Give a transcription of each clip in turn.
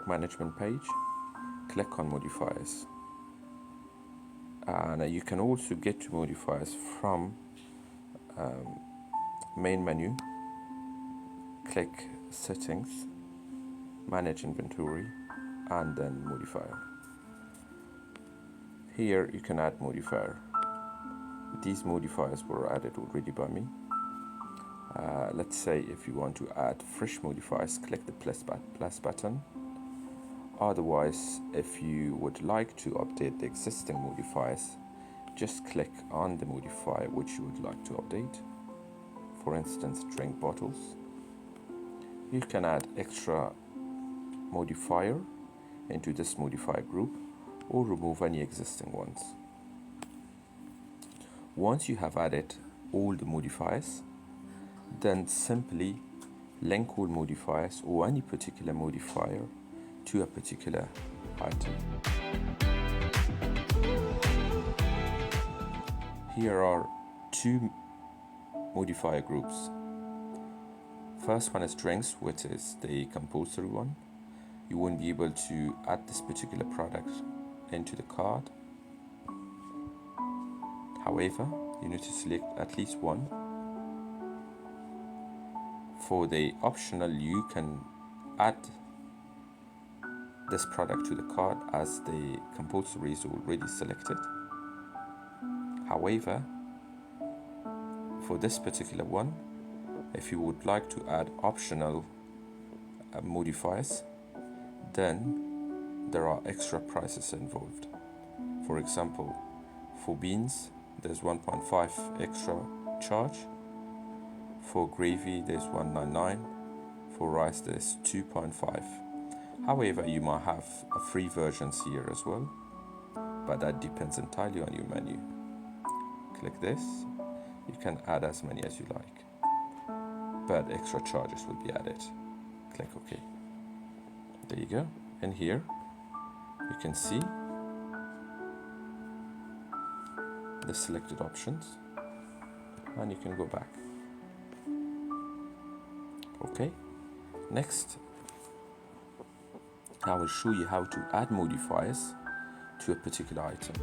product management page, click on modifiers. And you can also get to modifiers from main menu, click settings, manage inventory, and then modifier. Here you can add modifier. These modifiers were added already by me. Let's say if you want to add fresh modifiers, click the plus button. Otherwise, if you would like to update the existing modifiers, just click on the modifier which you would like to update. For instance, drink bottles. You can add extra modifier into this modifier group or remove any existing ones. Once you have added all the modifiers, then simply link all modifiers or any particular modifier to a particular item. Here are two modifier groups. First one is drinks, which is the compulsory one. You won't be able to add this particular product into the cart. However, you need to select at least one. For the optional, you can add this product to the cart as the compulsory is already selected. However, for this particular one, if you would like to add optional modifiers, then there are extra prices involved. For example, for beans, there's 1.5 extra charge. For gravy, there's 1.99. For rice, there's 2.5. However, you might have free versions here as well, but that depends entirely on your menu. Click this. You can add as many as you like, but extra charges will be added. Click OK. There you go. And here you can see the selected options, and you can go back. Okay, next I will show you how to add modifiers to a particular item.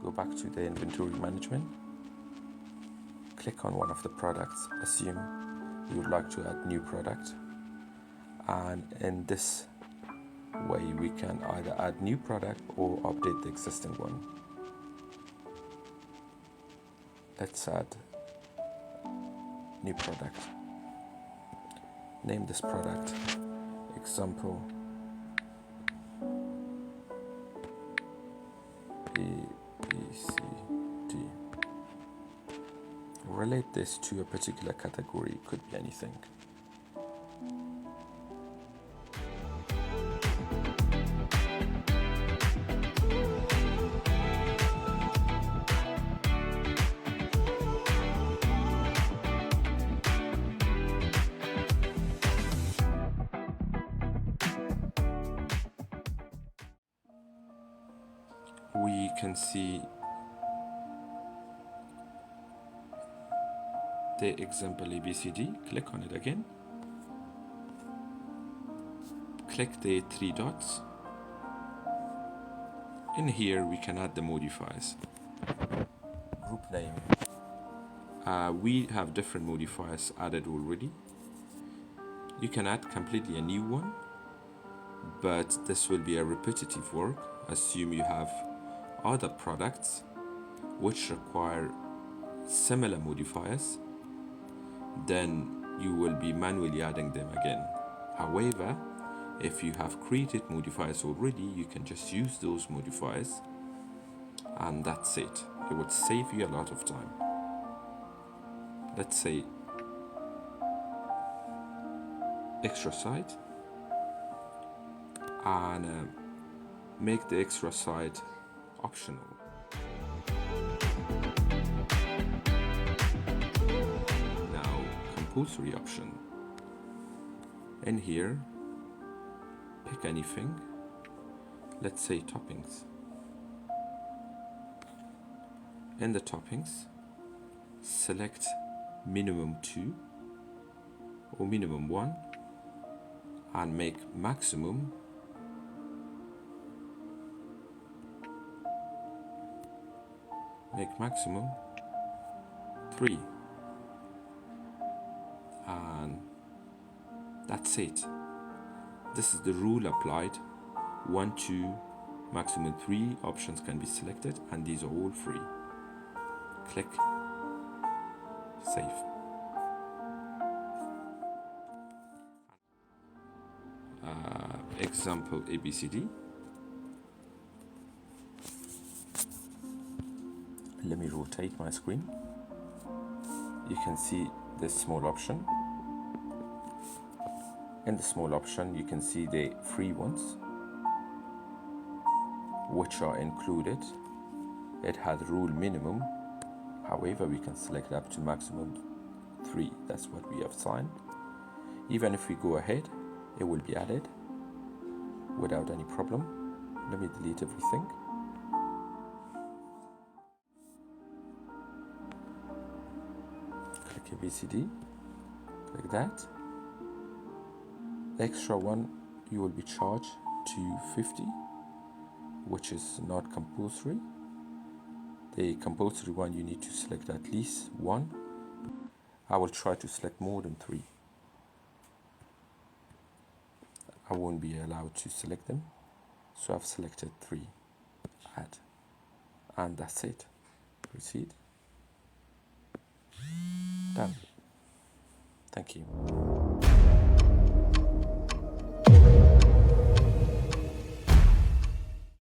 Go back to the inventory management, click on one of the products, assume you would like to add new product, and in this way we can either add new product or update the existing one. Let's add new product. Name this product example ABCD. Relate this to a particular category, it could be anything. We can see the example ABCD. Click on it again. Click the three dots. In here we can add the modifiers. Group name. We have different modifiers added already. You can add completely a new one, but this will be a repetitive work. Assume you have other products which require similar modifiers, then you will be manually adding them again. However, if you have created modifiers already, you can just use those modifiers and that's it. It would save you a lot of time. Let's say extra side, and make the extra side optional. Now compulsory option. In here, pick anything. Let's say toppings. In the toppings, select minimum 2 or minimum 1 and make maximum make maximum 3, and that's it. This is the rule applied. 1, 2, maximum 3 options can be selected, and these are all free. Click save. Example ABCD. Let me rotate my screen. You can see this small option. In the small option, you can see the free ones, which are included. It had rule minimum. However, we can select up to maximum 3. That's what we have signed. Even if we go ahead, it will be added without any problem. Let me delete everything. Click ABCD, like that. The extra one you will be charged to 50, which is not compulsory. The compulsory one you need to select at least 1. I will try to select more than 3. I won't be allowed to select them, so I've selected 3. Add, and that's it. Proceed. Done. Thank you.